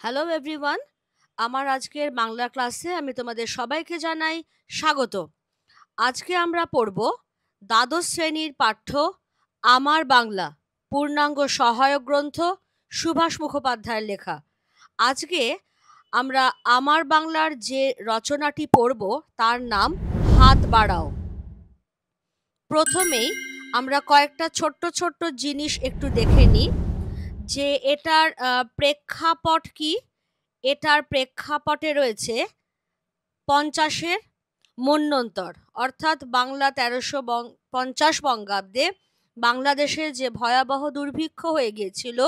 Hello everyone. আমার আজকের বাংলা ক্লাসে আমি তোমাদের সবাইকে জানাই স্বাগত। আজকে আমরা পড়ব দ্বাদশ শ্রেণীর পাঠ্য আমার বাংলা পূর্ণাঙ্গ সহায়ক গ্রন্থ, সুভাষ মুখোপাধ্যায়ের লেখা। আজকে আমরা আমার বাংলার যে রচনাটি পড়ব তার নাম হাত বাড়াও। প্রথমেই আমরা কয়েকটা ছোট্ট ছোট্ট জিনিস একটু দেখে নিই যে এটার প্রেক্ষাপট কি। এটার প্রেক্ষাপটে রয়েছে 50-এর মন্বন্তর, অর্থাৎ বাংলা 1350 বঙ্গাব্দে বাংলাদেশে যে ভয়াবহ দুর্ভিক্ষ হয়ে গিয়েছিল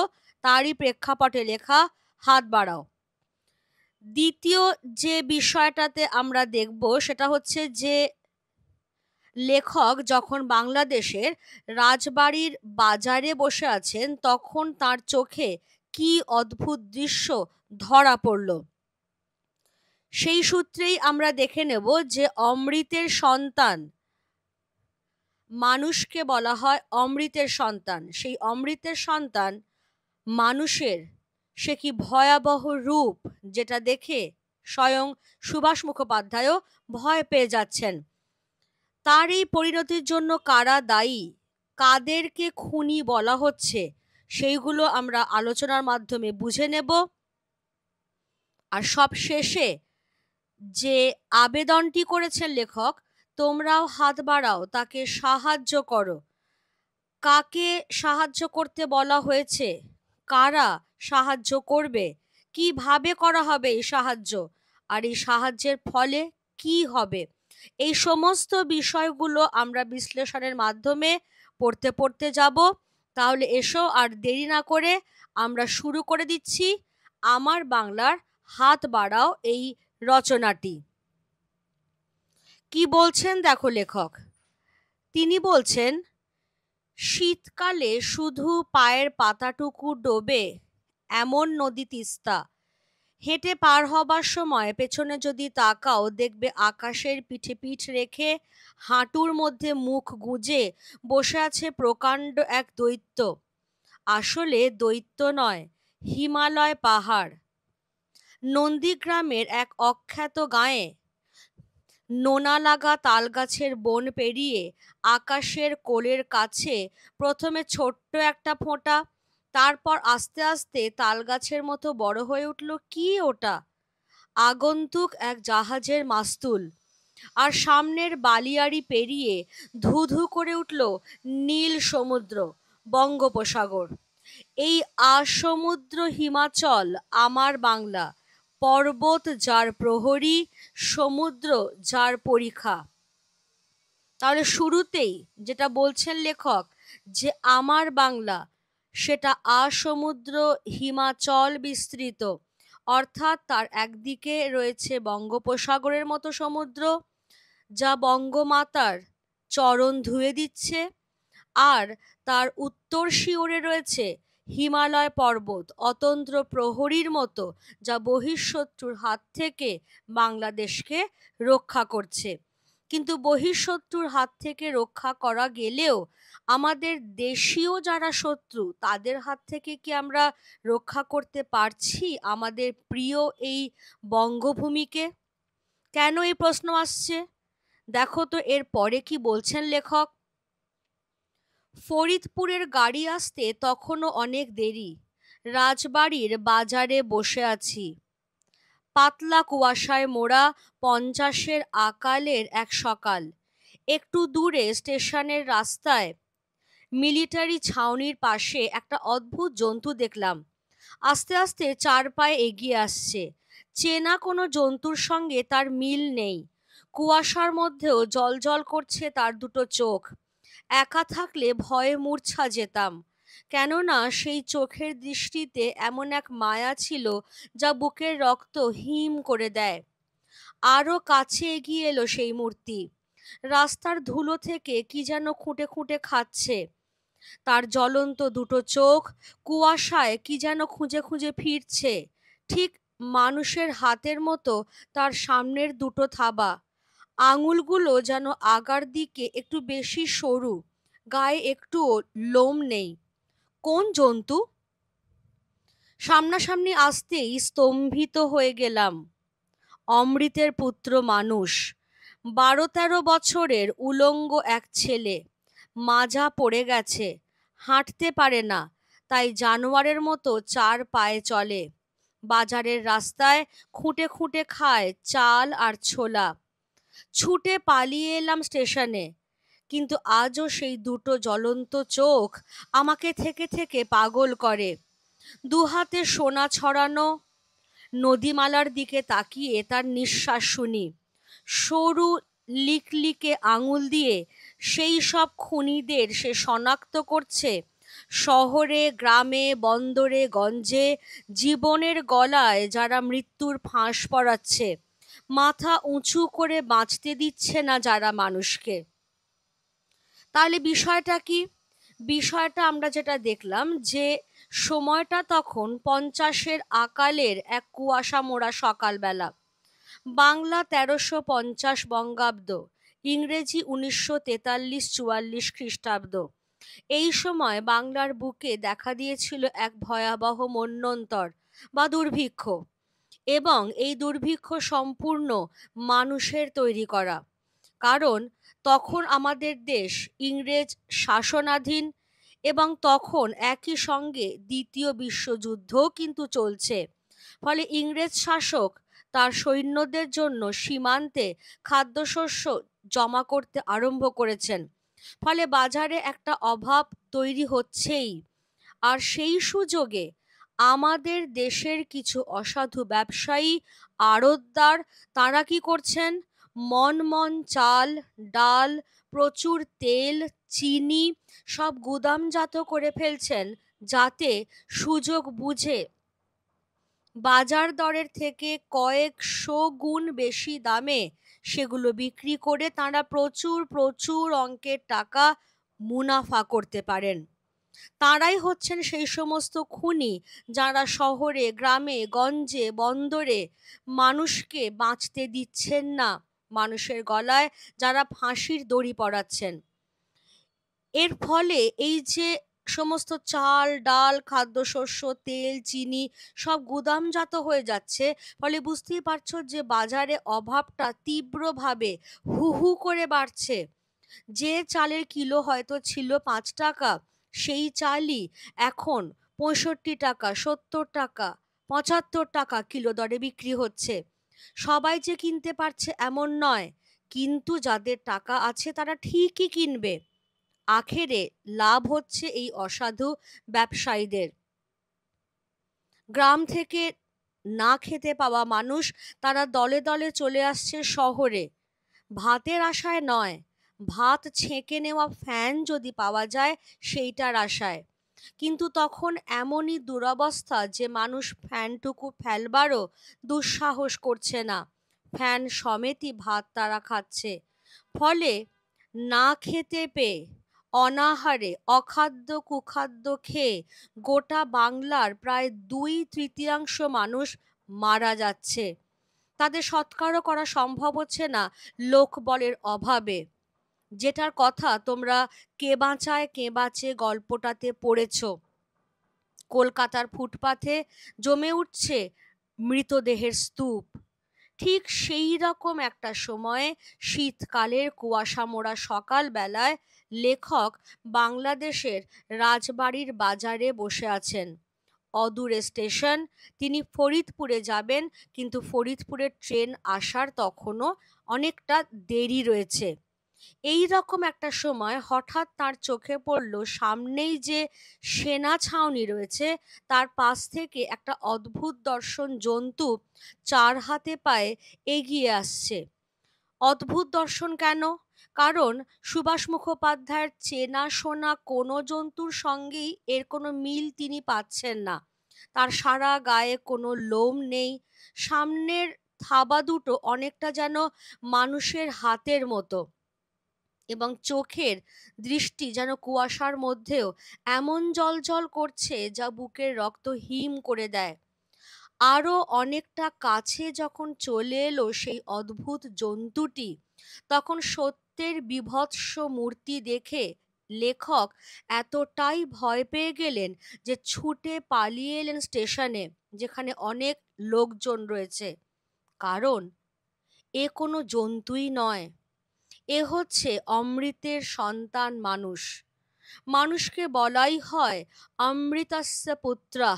তারই প্রেক্ষাপটে লেখা হাত বাড়াও। দ্বিতীয় যে বিষয়টাতে আমরা দেখব সেটা হচ্ছে যে লেখক যখন বাংলাদেশের রাজবাড়ির বাজারে বসে আছেন তখন তার চোখে কি অদ্ভুত দৃশ্য ধরা পড়ল। সেই সূত্রেই আমরা দেখে নেব যে অমৃতের সন্তান, মানুষকে বলা হয় অমৃতের সন্তান। সেই অমৃতের সন্তান মানুষের সে কি ভয়াবহ রূপ, যেটা দেখে স্বয়ং সুভাষ মুখোপাধ্যায়ও ভয় পেয়ে যাচ্ছেন। তার এই পরিণতির জন্য কারা দায়ী, কাদেরকে খুনি বলা হচ্ছে, সেইগুলো আমরা আলোচনার মাধ্যমে বুঝে নেব। আর সব শেষে যে আবেদনটি করেছেন লেখক, তোমরাও হাত বাড়াও, তাকে সাহায্য করো। কাকে সাহায্য করতে বলা হয়েছে, কারা সাহায্য করবে, কিভাবে করা হবে এই সাহায্য, আর এই সাহায্যের ফলে কি হবে, এই সমস্ত বিষয়গুলো আমরা বিশ্লেষণের মাধ্যমে পড়তে পড়তে যাব। তাহলে এসো আর দেরি না করে আমরা শুরু করে দিচ্ছি আমার বাংলার হাত বাড়াও এই রচনাটি। কি বলছেন দেখো লেখক। তিনি বলছেন, শীতকালে শুধু পায়ের পাতাটুকু ডোবে এমন নদী তিস্তা, হেঁটে পার হবার সময় পেছনে যদি তাকাও দেখবে আকাশের পিঠে পিঠ রেখে হাঁটুর মধ্যে মুখ গুঁজে বসে আছে প্রকাণ্ড এক দৈত্য। আসলে দৈত্য নয়, হিমালয় পাহাড়। নন্দীগ্রামের এক অখ্যাত গাঁয়ে নোনা লাগা তালগাছের বন পেরিয়ে আকাশের কোলের কাছে প্রথমে ছোট্ট একটা ফোঁটা, তারপর আস্তে আস্তে তালগাছের মতো বড় হয়ে উঠল। কি ওটা? আগন্তুক এক জাহাজের মাস্তুল। আর সামনের বালিয়াড়ি পেরিয়ে ধু ধু করে উঠল নীল সমুদ্র, বঙ্গোপসাগর। এই আসমুদ্র হিমাচল আমার বাংলা, পর্বত যার প্রহরী, সমুদ্র যার পরিখা। তাহলে শুরুতেই যেটা বলছেন লেখক যে আমার বাংলা সেটা আসমুদ্র হিমাচল বিস্তৃত, অর্থাৎ তার একদিকে রয়েছে বঙ্গোপসাগরের মতো সমুদ্র যা বঙ্গমাতার চরণ ধুয়ে দিচ্ছে, আর তার উত্তর শিওরে রয়েছে হিমালয় পর্বত অতন্দ্র প্রহরীর মতো, যা বহিঃশত্রুর হাত থেকে বাংলাদেশকে রক্ষা করছে। কিন্তু বহিঃশত্রুর হাত থেকে রক্ষা করা গেলেও আমাদের দেশীয় যারা শত্রু তাদের হাত থেকে কি আমরা রক্ষা করতে পারছি আমাদের প্রিয় এই বঙ্গভূমিকে? কেন এই প্রশ্ন আসছে দেখো তো এর পরে কি বলছেন লেখক। ফরিদপুরের গাড়ি আসতে তখনও অনেক দেরি। রাজবাড়ির বাজারে বসে আছি। পাতলা কুয়াশায় মোড়া 50-এর আকালের এক সকাল। একটু দূরে স্টেশনের রাস্তায় মিলিটারি ছাউনির পাশে একটা অদ্ভুত জন্তু দেখলাম। আস্তে আস্তে 4 পায়ে এগিয়ে আসছে। চেনা কোনো জন্তুর সঙ্গে তার মিল নেই। কুয়াশার মধ্যেও জ্বলজ্বল করছে তার দুটো চোখ। একা থাকলে ভয়ে মূর্ছা যেতাম, কেননা সেই চোখের দৃষ্টিতে এমন এক মায়া ছিল যা বুকের রক্ত হিম করে দেয়। আরো কাছে এগিয়ে এলো সেই মূর্তি। রাস্তার ধুলো থেকে কি যেন খুঁটে খুঁটে খাচ্ছে। তার জ্বলন্ত দুটো চোখ কুয়াশায় কি যেন খুঁজে খুঁজে ফিরছে। ঠিক মানুষের হাতের মতো তার সামনের দুটো থাবা। আঙুলগুলো যেন আগার দিকে একটু বেশি সরু, গায়ে একটুও লোম নেই। কোন জন্তু? সামনাসামনি আসতেই স্তম্ভিত হয়ে গেলাম। অমৃতের পুত্র মানুষ, 12-13 বছরের উলঙ্গ এক ছেলে, মাজা পড়ে গেছে, হাঁটতে পারে না, তাই জানোয়ারের মতো 4 পায়ে চলে। বাজারের রাস্তায় খুঁটে খুঁটে খায় চাল আর ছোলা। ছুটে পালিয়ে এলাম স্টেশনে, কিন্তু আজও সেই দুটো জ্বলন্ত চোখ আমাকে থেকে থেকে পাগল করে। দুহাতে সোনা ছড়ানো নদীমালার দিকে তাকিয়ে তার নিঃশ্বাস শুনি। সরু লিকলিকে আঙুল দিয়ে সেই সব খুনিদের সে শনাক্ত করছে। শহরে, গ্রামে, বন্দরে, গঞ্জে জীবনের গলায় যারা মৃত্যুর ফাঁস পড়াচ্ছে, মাথা উঁচু করে বাঁচতে দিচ্ছে না যারা মানুষকে। তাহলে বিষয়টা কি? বিষয়টা আমরা যেটা দেখলাম যে সময়টা তখন 50-এর আকালের এক কুয়াশা মোড়া সকালবেলা। বাংলা 1350 বঙ্গাব্দ, ইংরেজি 1943-44 খ্রিস্টাব্দ। এই সময় বাংলার বুকে দেখা দিয়েছিল এক ভয়াবহ মন্বন্তর বা দুর্ভিক্ষ, এবং এই দুর্ভিক্ষ সম্পূর্ণ মানুষের তৈরি করা। কারণ তখন আমাদের দেশ ইংরেজ শাসনাধীন, এবং তখন একই সঙ্গে দ্বিতীয় বিশ্বযুদ্ধও কিন্তু চলছে। ফলে ইংরেজ শাসক তার সৈন্যদের জন্য সীমান্তে খাদ্যশস্য জমা করতে আরম্ভ করেছেন। ফলে বাজারে একটা অভাব তৈরি হচ্ছেই। আর সেই সুযোগে আমাদের দেশের কিছু অসাধু ব্যবসায়ী, আড়তদার, তারা কি করছেন? মন মন চাল, ডাল, প্রচুর তেল, চিনি সব গুদামজাত করে ফেলছেন, যাতে সুযোগ বুঝে বাজার দরের থেকে কয়েকশো গুণ বেশি দামে সেগুলো বিক্রি করে তাঁরা প্রচুর প্রচুর অঙ্কের টাকা মুনাফা করতে পারেন। তাঁরাই হচ্ছেন সেই সমস্ত খুনি যারা শহরে, গ্রামে, গঞ্জে, বন্দরে মানুষকে বাঁচতে দিচ্ছেন না, মানুষের গলায় যারা ফাঁসির দড়ি পরাচ্ছেন। এর ফলে এই যে সমস্ত চাল, ডাল, খাদ্যশস্য, তেল, চিনি সব গুদামজাত হয়ে যাচ্ছে, ফলে বুঝতেই পারছো যে বাজারে অভাবটা তীব্রভাবে হু হু করে বাড়ছে। যে চালের কিলো হয়তো ছিল 5 টাকা, সেই চালই এখন 65 টাকা, 70 টাকা, 75 টাকা কিলো দরে বিক্রি হচ্ছে। সবাই যে কিনতে পারছে এমন নয়, কিন্তু যাদের টাকা আছে তারা ঠিকই কিনবে। আখেরে লাভ হচ্ছে এই অসাধু ব্যবসায়ীদের। গ্রাম থেকে না খেতে পাওয়া মানুষ তারা দলে দলে চলে আসছে শহরে, ভাতের আশায় নয়, ভাত ছেঁকে নেওয়া ফ্যান যদি পাওয়া যায় সেইটার আশায়। কিন্তু তখন এমনই দুরবস্থা যে মানুষ ফ্যানটুকু ফেলবারও দুঃসাহস করছে না, ফ্যান সমেতই ভাত তারা খাচ্ছে। ফলে না খেতে পেয়ে, অনাহারে, অখাদ্য কুখাদ্য খেয়ে গোটা বাংলার প্রায় 2/3 মানুষ মারা যাচ্ছে। তাদের সৎকারও করা সম্ভব হচ্ছে না লোকবলের অভাবে, যেটার কথা তোমরা কে বাঁচায় কে বাঁচে গল্পটাতে পড়েছ। কলকাতার ফুটপাথে জমে উঠছে মৃতদেহের স্তূপ। ঠিক সেই রকম একটা সময়ে শীতকালের কুয়াশা মোড়া সকালবেলায় লেখক বাংলাদেশের রাজবাড়ির বাজারে বসে আছেন। অদূরে স্টেশন, তিনি ফরিদপুরে যাবেন, কিন্তু ফরিদপুরের ট্রেন আসার তখনও অনেকটা দেরি রয়েছে। এই রকম একটা সময় হঠাৎ তার চোখে পড়ল সামনেই যে সেনা ছাউনি রয়েছে তার পাশ থেকে একটা অদ্ভুত দর্শন জন্তু 4 হাতে পায়ে এগিয়ে আসছে। অদ্ভুত দর্শন কেন? কারণ সুভাষ মুখোপাধ্যায়ের চেনাশোনা কোনো জন্তুর সঙ্গেই এর কোনো মিল তিনি পাচ্ছেন না। তার সারা গায়ে কোনো লোম নেই, সামনের থাবা দুটো অনেকটা যেন মানুষের হাতের মতো, এবং চোখের দৃষ্টি যেন কুয়াশার মধ্যেও এমন জ্বলজ্বল করছে যা বুকের রক্ত হিম করে দেয়। আরও অনেকটা কাছে যখন চলে এলো সেই অদ্ভুত জন্তুটি, তখন সত্যের বীভৎস মূর্তি দেখে লেখক এতটাই ভয় পেয়ে গেলেন যে ছুটে পালিয়ে এলেন স্টেশনে, যেখানে অনেক লোকজন রয়েছে। কারণ এ কোনো জন্তুই নয়, এ হচ্ছে অমৃতের সন্তান মানুষ। মানুষকে বলাই হয় অমৃতস্য পুত্রঃ।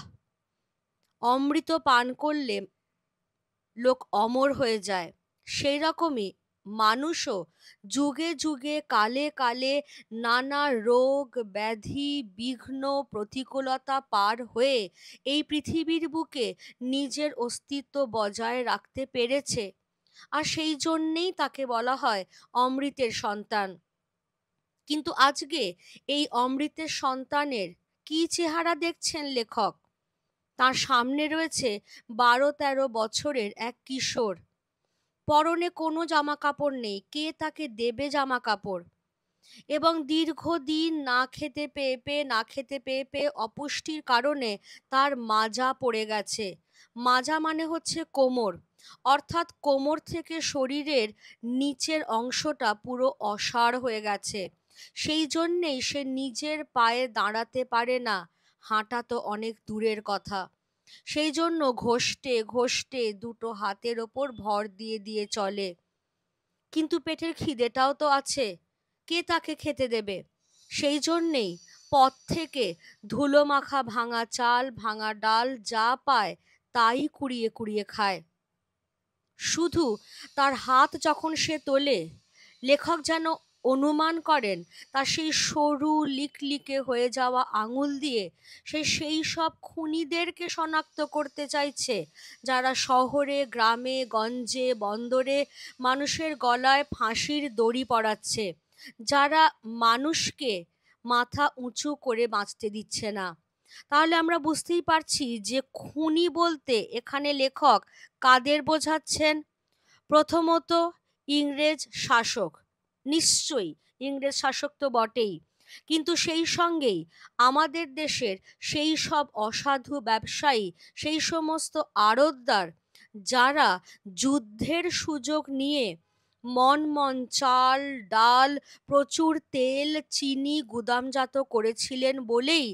অমৃত পান করলে লোক অমর হয়ে যায়। সেই রকমই মানুষও যুগে যুগে কালে কালে নানা রোগ ব্যাধি বিঘ্ন প্রতিকূলতা পার হয়ে এই পৃথিবীর বুকে নিজের অস্তিত্ব বজায় রাখতে পেরেছে। আর সেই জন্যেই তাকে বলা হয় অমৃতের সন্তান। কিন্তু আজকে এই অমৃতের সন্তানের কি চেহারা দেখছেন লেখক? তার সামনে রয়েছে 12-13 বছরের এক কিশোর। পরনে কোনো জামা কাপড় নেই, কে তাকে দেবে জামা কাপড়? এবং দীর্ঘদিন না খেতে পেয়ে পেয়ে অপুষ্টির কারণে তার মাজা পড়ে গেছে। মাজা মানে হচ্ছে কোমর, অর্থাৎ কোমর থেকে শরীরের নিচের অংশটা পুরো অসাড় হয়ে গেছে। সেই জন্যেই সে নিজের পায়ে দাঁড়াতে পারে না, হাঁটা তো অনেক দূরের কথা। সেই জন্য ঘষ্টে ঘষ্টে দুটো হাতের ওপর ভর দিয়ে দিয়ে চলে। কিন্তু পেটের খিদেটাও তো আছে, কে তাকে খেতে দেবে? সেই জন্যেই পথ থেকে ধুলো মাখা ভাঙা চাল ভাঙা ডাল যা পায় তাই কুড়িয়ে কুড়িয়ে খায়। শুধু তার হাত যখন সে তোলে, লেখক যেন অনুমান করেন তার সেই সরু লিকলিকে হয়ে যাওয়া আঙুল দিয়ে সে সেই সব খুনিদেরকে শনাক্ত করতে চাইছে, যারা শহরে গ্রামে গঞ্জে বন্দরে মানুষের গলায় ফাঁসির দড়ি পরাচ্ছে, যারা মানুষকে মাথা উঁচু করে বাঁচতে দিচ্ছে না। তাহলে আমরা বুঝতেই পারছি যে খুনি বলতে এখানে লেখক কাদের বোঝাচ্ছেন। প্রথমত ইংরেজ শাসক, নিশ্চয়ই ইংরেজ শাসক তো বটেই, কিন্তু সেই সঙ্গেই আমাদের দেশের সেই সব অসাধু ব্যবসায়ী, সেই সমস্ত আড়তদার যারা যুদ্ধের সুযোগ নিয়ে মন মন চাল ডাল প্রচুর তেল চিনি গুদামজাত করেছিলেন বলেই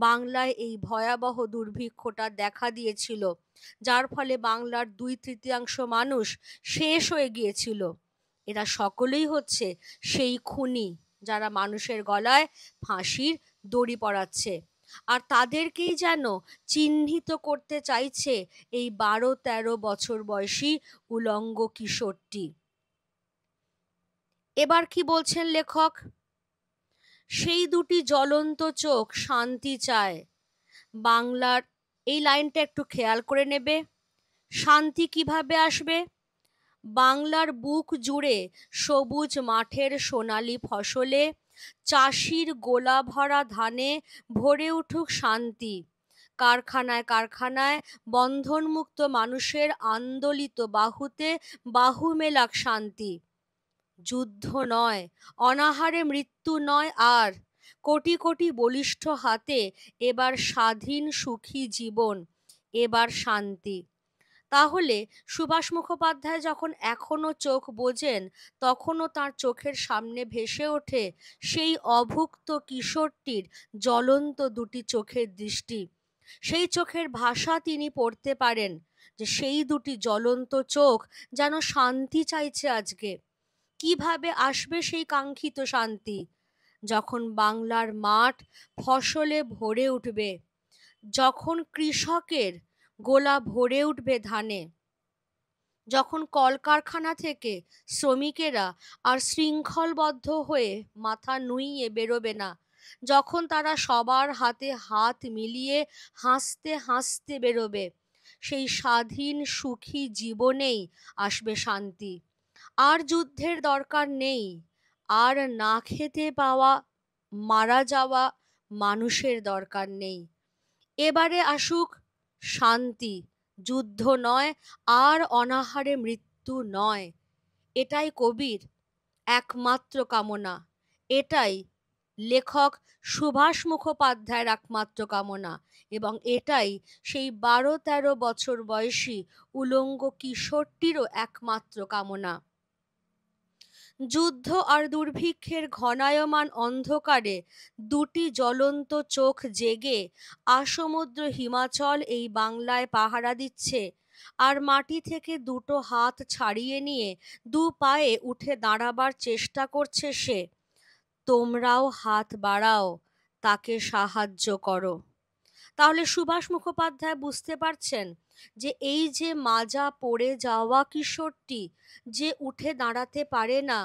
বাংলায় এই ভয়াবহ দুর্ভিক্ষটা দেখা দিয়েছিল, যার ফলে বাংলার 2/3 মানুষ শেষ হয়ে গিয়েছিল। এরা সকলেই হচ্ছে সেই খুনি যারা মানুষের গলায় ফাঁসির দড়ি পরাচ্ছে। আর তাদেরকেই যেন চিহ্নিত করতে চাইছে এই 12-13 বছর বয়সী উলঙ্গ কিশোরটি। এবার কি বলছেন লেখক? সেই দুটি জ্বলন্ত চোখ শান্তি চায়। বাংলার এই লাইনটা একটু খেয়াল করে নেবে। শান্তি কিভাবে আসবে? বাংলার বুক জুড়ে সবুজ মাঠের সোনালি ফসলে, চাষির গোলা ভরা ধানে ভরে উঠুক শান্তি। কারখানায় কারখানায় বন্ধনমুক্ত মানুষের আন্দোলিত বাহুতে বাহু মেলাক শান্তি। যুদ্ধ নয়, অনাহারে মৃত্যু নয় আর, কোটি কোটি বলিষ্ঠ হাতে এবার স্বাধীন সুখী জীবন, এবার শান্তি। তাহলে সুভাষ মুখোপাধ্যায় যখন এখনো চোখ বোঝেন, তখনও তার চোখের সামনে ভেসে ওঠে সেই অভুক্ত কিশোরটির জ্বলন্ত দুটি চোখের দৃষ্টি। সেই চোখের ভাষা তিনি পড়তে পারেন, যে সেই দুটি জ্বলন্ত চোখ যেন শান্তি চাইছে আজকে। কিভাবে আসবে সেই কাঙ্ক্ষিত শান্তি? যখন বাংলার মাঠ ফসলে ভরে উঠবে, যখন কৃষকের গোলা ভরে উঠবে ধানে, যখন কলকারখানা থেকে শ্রমিকেরা আর শৃঙ্খলবদ্ধ হয়ে মাথা নুইয়ে বেরোবে না, যখন তারা সবার হাতে হাত মিলিয়ে হাসতে হাসতে বেরোবে, সেই স্বাধীন সুখী জীবনেই আসবে শান্তি। আর যুদ্ধের দরকার নেই, আর না খেতে পাওয়া মারা যাওয়া মানুষের দরকার নেই। এবারে আসুক শান্তি, যুদ্ধ নয়, আর অনাহারে মৃত্যু নয়। এটাই কবির একমাত্র কামনা, এটাই লেখক সুভাষ মুখোপাধ্যায়ের একমাত্র কামনা, এবং এটাই সেই 12-13 বছর বয়সী উলঙ্গ কিশোরটিরও একমাত্র কামনা। যুদ্ধ আর দুর্ভিক্ষের ঘনায়মান অন্ধকারে দুটি জ্বলন্ত চোখ জেগে আসমুদ্র হিমাচল এই বাংলায় পাহারা দিচ্ছে, আর মাটি থেকে দুটো হাত ছাড়িয়ে নিয়ে দু পায়ে উঠে দাঁড়াবার চেষ্টা করছে সে। তোমরাও হাত বাড়াও, তাকে সাহায্য করো। তাহলে সুভাষ মুখোপাধ্যায় বুঝতে পারছেন যে এই যে মাজা পড়ে যাওয়া কিশোরটি, যে উঠে দাঁড়াতে পারে না,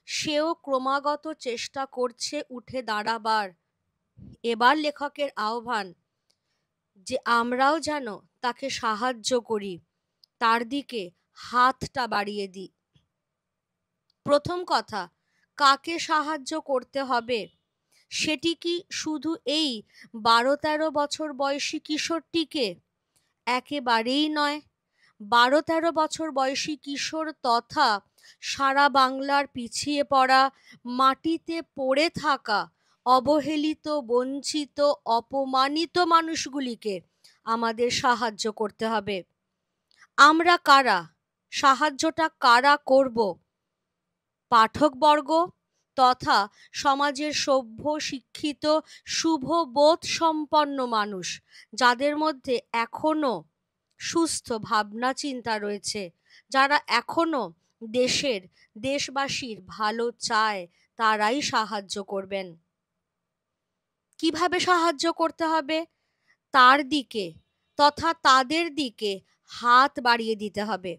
সেও ক্রমাগত চেষ্টা করছে উঠে দাঁড়াবার। এবার লেখকের আহ্বান যে আমরাও যেন তাকে সাহায্য করি, তার দিকে হাতটা বাড়িয়ে দিই। প্রথম কথা, কাকে সাহায্য করতে হবে সেটি কি শুধু এই 12-13 বছর বয়সী কিশোরটিকে? একেবারেই নয়। 12-13 বছর বয়সী কিশোর তথা সারা বাংলার পিছিয়ে পড়া, মাটিতে পড়ে থাকা, অবহেলিত, বঞ্চিত, অপমানিত মানুষগুলিকে আমাদের সাহায্য করতে হবে। আমরা কারা? সাহায্যটা কারা করব? পাঠকবর্গ তথা সমাজের সভ্য, শিক্ষিত, শুভবোধ সম্পন্ন মানুষ, যাদের মধ্যে এখনো সুস্থ ভাবনা চিন্তা রয়েছে, যারা এখনো দেশের, দেশবাসীর ভালো চায়, তারাই সাহায্য করবেন। কিভাবে সাহায্য করতে হবে? তার দিকে তথা তাদের দিকে হাত বাড়িয়ে দিতে হবে।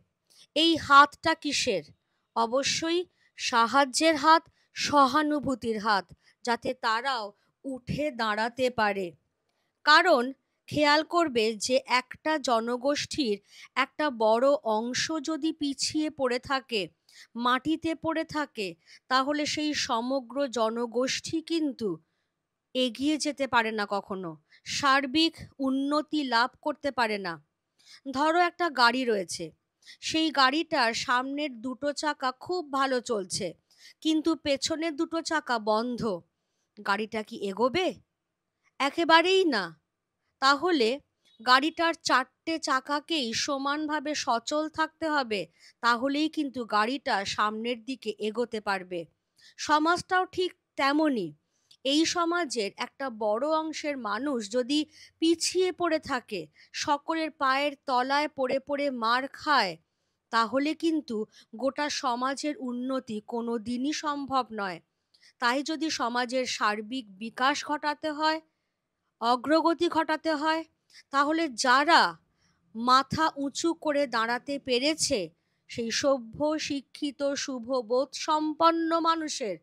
এই হাতটা কিসের? অবশ্যই সাহায্যের হাত, সহানুভূতির হাত, যাতে তারাও উঠে দাঁড়াতে পারে। কারণ খেয়াল করবে যে একটা জনগোষ্ঠীর একটা বড় অংশ যদি পিছিয়ে পড়ে থাকে, মাটিতে পড়ে থাকে, তাহলে সেই সমগ্র জনগোষ্ঠী কিন্তু এগিয়ে যেতে পারে না, কখনো সার্বিক উন্নতি লাভ করতে পারে না। ধরো একটা গাড়ি রয়েছে, সেই গাড়িটার সামনের দুটো চাকা খুব ভালো চলছে, কিন্তু পেছনের দুটো চাকা বন্ধ। গাড়িটা কি এগোবে? একেবারেই না। তাহলে গাড়িটার চারটে চাকাকেই সমানভাবে সচল থাকতে হবে, তাহলেই কিন্তু গাড়িটা সামনের দিকে এগোতে পারবে। সমাজটাও ঠিক তেমনই। এই সমাজের একটা বড় অংশের মানুষ যদি পিছিয়ে পড়ে থাকে, সকলের পায়ের তলায় পড়ে পড়ে মার খায়, তাহলে কিন্তু গোটা সমাজের উন্নতি কোনো দিনই সম্ভব নয়। তাই যদি সমাজের সার্বিক বিকাশ ঘটাতে হয়, অগ্রগতি ঘটাতে হয়, তাহলে যারা মাথা উঁচু করে দাঁড়াতে পেরেছে, সেই সভ্য, শিক্ষিত, শুভবোধ সম্পন্ন মানুষের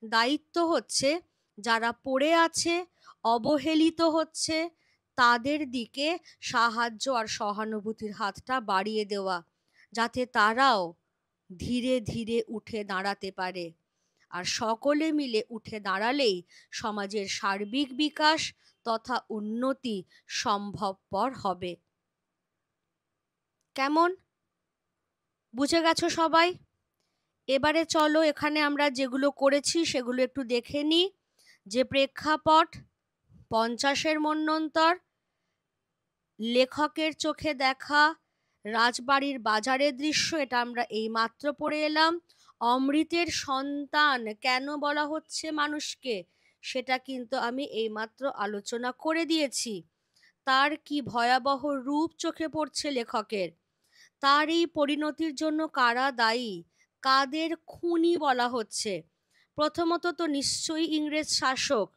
দায়িত্ব হচ্ছে যারা পড়ে আছে, অবহেলিত হচ্ছে, তাদের দিকে সাহায্য আর সহানুভূতির হাতটা বাড়িয়ে দেওয়া, যাতে তারাও ধীরে ধীরে উঠে দাঁড়াতে পারে। আর সকলে মিলে উঠে দাঁড়ালেই সমাজের সার্বিক বিকাশ তথা উন্নতি সম্ভবপর হবে। কেমন? বুঝে গেছো সবাই? এবারে চলো এখানে আমরা যেগুলো করেছি সেগুলো একটু দেখে নিই। যে প্রেক্ষাপট, 50-এর মন্বন্তর, লেখকের চোখে দেখা রাজবাড়ির বাজারের দৃশ্য, এটা আমরা এইমাত্র পড়ে এলাম। অমৃতের সন্তান কেন বলা হচ্ছে মানুষকে, সেটা কিন্তু আমি এইমাত্র আলোচনা করে দিয়েছি। তার কি ভয়াবহ রূপ চোখে পড়ছে লেখকের। তার এই পরিণতির জন্য কারা দায়ী, কাদের খুনি বলা হচ্ছে? প্রথমত তো নিশ্চয়ই ইংরেজ শাসক,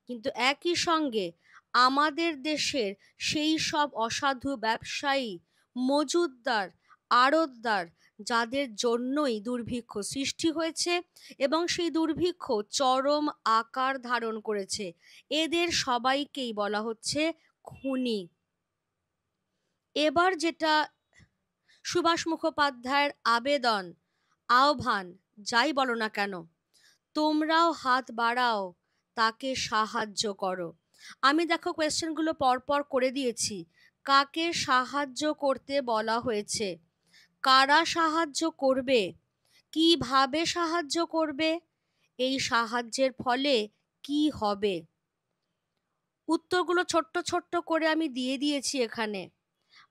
কিন্তু একই সঙ্গে আমাদের দেশের সেই সব অসাধু ব্যবসায়ী, মজুতদার, আড়তদার, যাদের জন্যই দুর্ভিক্ষ সৃষ্টি হয়েছে এবং সেই দুর্ভিক্ষ চরম আকার ধারণ করেছে, এদের সবাইকেই বলা হচ্ছে খুনি। এবার যেটা সুভাষ মুখোপাধ্যায়ের আবেদন, আহ্বান, যাই বলো না কেন, তোমরাও হাত বাড়াও, তাকে সাহায্য করো। আমি দেখো কোয়েশ্চেনগুলো পরপর করে দিয়েছি। কাকে সাহায্য করতে বলা হয়েছে? কারা সাহায্য করবে? কিভাবে সাহায্য করবে? এই সাহায্যের ফলে কি হবে? উত্তরগুলো ছোট্ট ছোট্ট করে আমি দিয়ে দিয়েছি এখানে।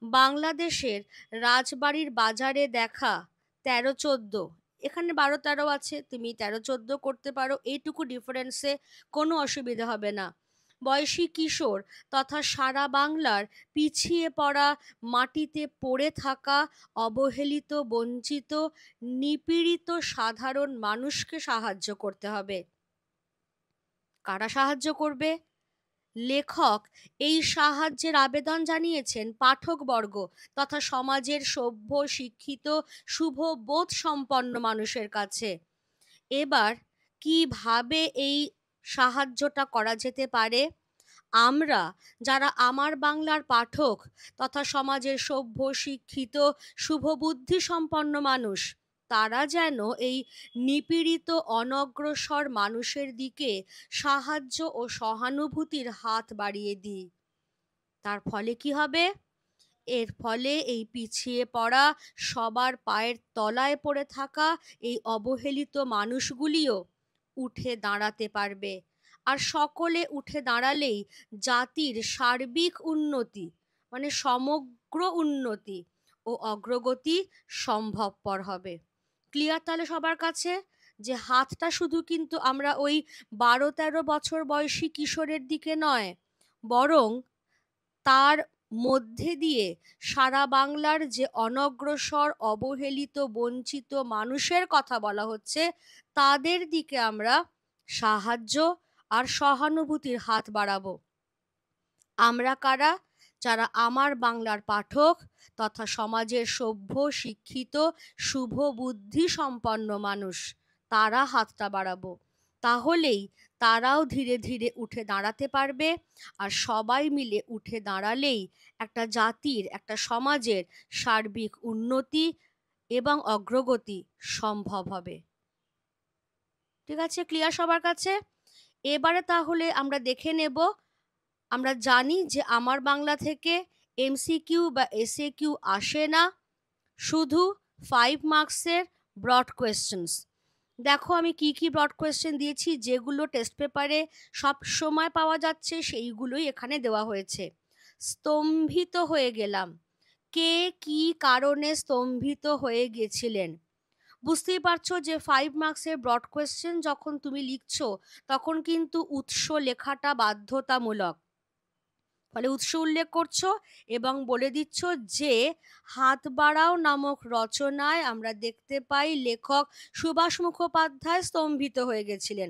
বাংলাদেশের রাজবাড়ির বাজারে দেখা 13-14, এখানে 12-13 আছে, তুমি 13-14 করতে পারো, এইটুকু ডিফারেন্সে কোনো অসুবিধা হবে না। বয়সী কিশোর তথা সারা বাংলার পিছিয়ে পড়া, মাটিতে পড়ে থাকা, অবহেলিত, বঞ্চিত, নিপীড়িত সাধারণ মানুষকে সাহায্য করতে হবে। কারা সাহায্য করবে? লেখক এই সাহায্যের আবেদন জানিয়েছেন পাঠকবর্গ তথা সমাজের সভ্য, শিক্ষিত, শুভ বোধ সম্পন্ন মানুষের কাছে। এবার কিভাবে এই সাহায্যটা করা যেতে পারে? আমরা যারা আমার বাংলার পাঠক তথা সমাজের সভ্য, শিক্ষিত, শুভবুদ্ধি সম্পন্ন মানুষ, তারা যেন এই নিপীড়িত, অনগ্রসর মানুষের দিকে সাহায্য ও সহানুভূতির হাত বাড়িয়ে দিই। তার ফলে কি হবে? এর ফলে এই পিছিয়ে পড়া, সবার পায়ের তলায় পড়ে থাকা এই অবহেলিত মানুষগুলিও উঠে দাঁড়াতে পারবে। আর সকলে উঠে দাঁড়ালেই জাতির সার্বিক উন্নতি, মানে সমগ্র উন্নতি ও অগ্রগতি সম্ভবপর হবে। ক্লিয়ার তাহলে সবার কাছে? যে হাতটা শুধু কিন্তু আমরা ওই 12-13 বছর বয়সী কিশোরের দিকে নয়, বরং তার মধ্যে দিয়ে সারা বাংলার যে অনগ্রসর, অবহেলিত, বঞ্চিত মানুষের কথা বলা হচ্ছে, তাদের দিকে আমরা সাহায্য আর সহানুভূতির হাত বাড়াবো। আমরা কারা? যারা আমার বাংলার পাঠক তথা সমাজের সভ্য, শিক্ষিত, শুভ বুদ্ধি সম্পন্ন মানুষ, তারা হাতটা বাড়াবো। তাহলেই তারাও ধীরে ধীরে উঠে দাঁড়াতে পারবে। আর সবাই মিলে উঠে দাঁড়ালেই একটা জাতির, একটা সমাজের সার্বিক উন্নতি এবং অগ্রগতি সম্ভব হবে। ঠিক আছে? ক্লিয়ার সবার কাছে? এবারে তাহলে আমরা দেখে নেব। আমরা জানি যে আমার বাংলা থেকে এমসিকিউ বা এসএকিউ আসে না, শুধু 5 মার্কসের ব্রড কোয়েশ্চেন্স। দেখো আমি কি কি ব্রড কোয়েশ্চেন দিয়েছি, যেগুলো টেস্ট পেপারে সব সময় পাওয়া যাচ্ছে সেইগুলোই এখানে দেওয়া হয়েছে। স্তম্ভিত হয়ে গেলাম। কে কি কারণে স্তম্ভিত হয়ে গেছিলেন? বুঝতেই পারছো যে 5 মার্কসের ব্রড কোয়েশ্চেন যখন তুমি লিখছো, তখন কিন্তু উৎস লেখাটা বাধ্যতামূলক। ফলে উৎস উল্লেখ করছো এবং বলে দিচ্ছ যে হাত বাড়াও নামক রচনায় আমরা দেখতে পাই লেখক সুভাষ মুখোপাধ্যায় স্তম্ভিত হয়ে গেছিলেন।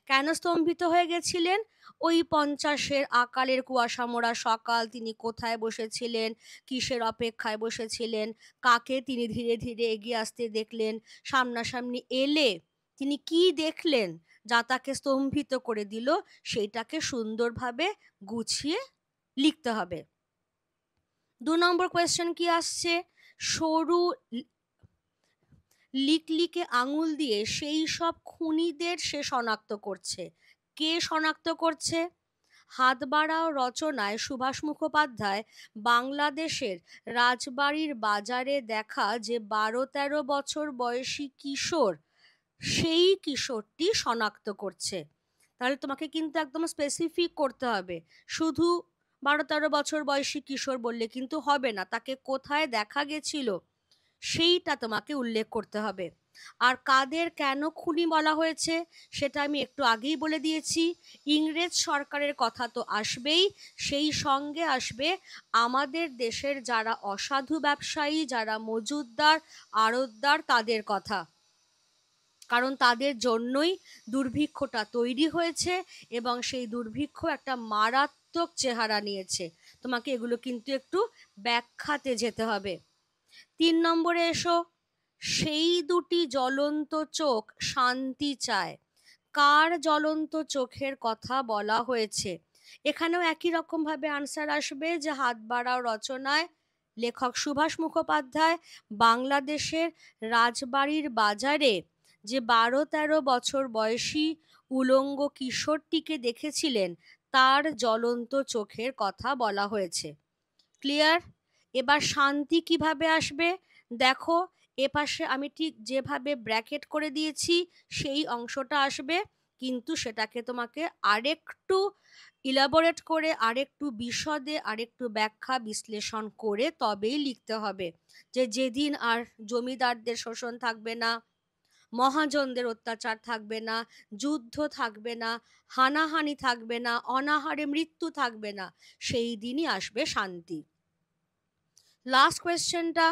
কেন স্তম্ভিত হয়ে গেছিলেন? ওই 50-এর আকালের কুয়াশা মোড়া সকাল, তিনি কোথায় বসেছিলেন, কিসের অপেক্ষায় বসেছিলেন, কাকে তিনি ধীরে ধীরে এগিয়ে আসতে দেখলেন, সামনাসামনি এলে তিনি কি দেখলেন যা তাকে স্তম্ভিত করে দিল, সেইটাকে সুন্দরভাবে গুছিয়ে লিখতে হবে। 2 নম্বর কোয়েশ্চেন কি আসছে? সরু লিকলিকে আঙুল দিয়ে সেই সব খুনিদের সে শনাক্ত করছে। কে শনাক্ত করছে? হাত বাড়াও রচনায় সুভাষ মুখোপাধ্যায় বাংলাদেশের রাজবাড়ির বাজারে দেখা যে 12-13 বছর বয়সী কিশোর, সেই কিশোরটি শনাক্ত করছে। তাহলে তোমাকে কিন্তু একদম স্পেসিফিক করতে হবে। শুধু 12-13 বছর বয়সী কিশোর বললে কিন্তু হবে না, তাকে কোথায় দেখা গেছিল সেইটা তোমাকে উল্লেখ করতে হবে। আর কাদের কেন খুনি বলা হয়েছে সেটা আমি একটু আগেই বলে দিয়েছি। ইংরেজ সরকারের কথা তো আসবেই, সেই সঙ্গে আসবে আমাদের দেশের যারা অসাধু ব্যবসায়ী, যারা মজুদদার, আড়তদার, তাদের কথা। কারণ তাদের জন্যই দুর্ভিক্ষটা তৈরি হয়েছে এবং সেই দুর্ভিক্ষ একটা মারাত্মক চেহারা নিয়েছে। তোমাকে এগুলো কিন্তু একটু ব্যাখ্যাতে যেতে হবে। 3 নম্বরে এসো। সেই দুটি জ্বলন্ত চোখ শান্তি চায়। কার জ্বলন্ত চোখের কথা বলা হয়েছে? এখানেও একই রকমভাবে আনসার আসবে যে হাত বাড়াও রচনায় লেখক সুভাষ মুখোপাধ্যায় বাংলাদেশের রাজবাড়ির বাজারে যে 12-13 বছর বয়সী উলঙ্গ কিশোরটিকে দেখেছিলেন, তার জ্বলন্ত চোখের কথা বলা হয়েছে। ক্লিয়ার? এবার শান্তি কিভাবে আসবে? দেখো এপাশে আমি ঠিক যেভাবে ব্র্যাকেট করে দিয়েছি সেই অংশটা আসবে, কিন্তু সেটাকে তোমাকে আরেকটু ইলাবোরেট করে, আরেকটু বিশদে, আরেকটু ব্যাখ্যা বিশ্লেষণ করে তবেই লিখতে হবে। যে যেদিন আর জমিদারদের শোষণ থাকবে না, মহাজনদের অত্যাচার থাকবে না, যুদ্ধ থাকবে না, হানাহানি থাকবে না, অনাহারে মৃত্যু থাকবে না, সেই দিনই আসবে শান্তি। লাস্ট কোয়েশ্চেনটা,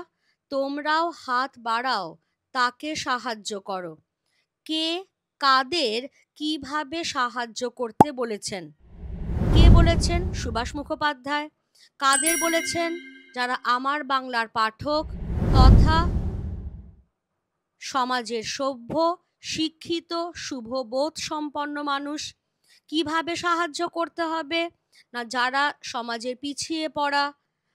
তোমরাও হাত বাড়াও, তাকে সাহায্য করো। কে কাদের কিভাবে সাহায্য করতে বলেছেন? কে বলেছেন? সুভাষ মুখোপাধ্যায়। কাদের বলেছেন? যারা আমার বাংলার পাঠক তথা সমাজের সভ্য, শিক্ষিত, শুভবোধ সম্পন্ন মানুষ। কিভাবে সাহায্য করতে হবে? না, যারা সমাজের পিছিয়ে পড়া,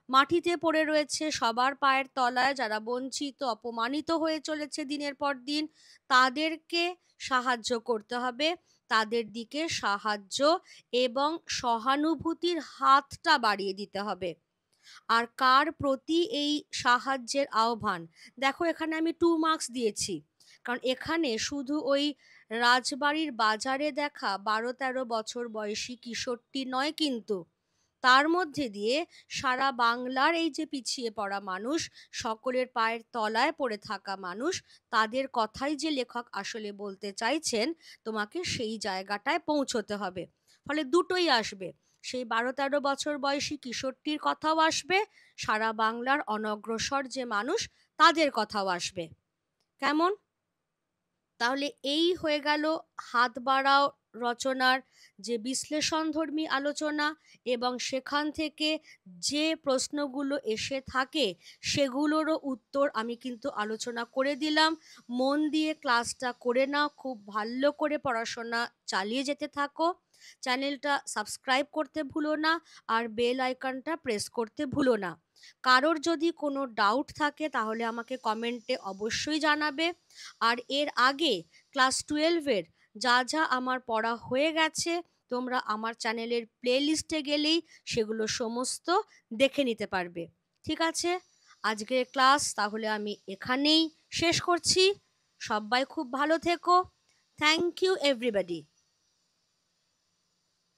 মাটিতে পড়ে রয়েছে সবার পায়ের তলায়, যারা বঞ্চিত অপমানিত হয়ে চলেছে দিনের পর দিন, তাদেরকে সাহায্য করতে হবে। তাদের দিকে সাহায্য এবং সহানুভূতির হাতটা বাড়িয়ে দিতে হবে। আর কার প্রতি এই সাহায্যের আহ্বান? দেখো, এখানে আমি 2 মার্কস দিয়েছি, কারণ এখানে শুধু ওই রাজবাড়ির বাজারে দেখা 12-13 বছর বয়সী কিশোরটি নয়, কিন্তু তার মধ্যে দিয়ে সারা বাংলার এই যে পিছিয়ে পড়া মানুষ, সকলের পায়ের তলায় পড়ে থাকা মানুষ, তাদের কথাই যে লেখক আসলে বলতে চাইছেন, তোমাকে সেই জায়গাটায় পৌঁছতে হবে। ফলে দুটোই আসবে, সেই 12-13 বছর বয়সী কিশোরটির কথাও আসবে, সারা বাংলার অনগ্রসর যে মানুষ তাদের কথাও আসবে। কেমন? তাহলে এই হয়ে গেল হাত বাড়াও রচনার যে বিশ্লেষণধর্মী আলোচনা, এবং সেখান থেকে যে প্রশ্নগুলো এসে থাকে সেগুলোরও উত্তর আমি কিন্তু আলোচনা করে দিলাম। মন দিয়ে ক্লাসটা করে নাও, খুব ভালো করে পড়াশোনা চালিয়ে যেতে থাকো। চ্যানেলটা সাবস্ক্রাইব করতে ভুলো না, আর বেল আইকনটা প্রেস করতে ভুলো না। কারোর যদি কোনো ডাউট থাকে তাহলে আমাকে কমেন্টে অবশ্যই জানাবে। আর এর আগে ক্লাস 12-এর যা যা আমার পড়া হয়ে গেছে, তোমরা আমার চ্যানেলের প্লেলিস্টে গেলেই সেগুলো সমস্ত দেখে নিতে পারবে। ঠিক আছে, আজকের ক্লাস তাহলে আমি এখানেই শেষ করছি। সবাই খুব ভালো থেকো। Thank you everybody.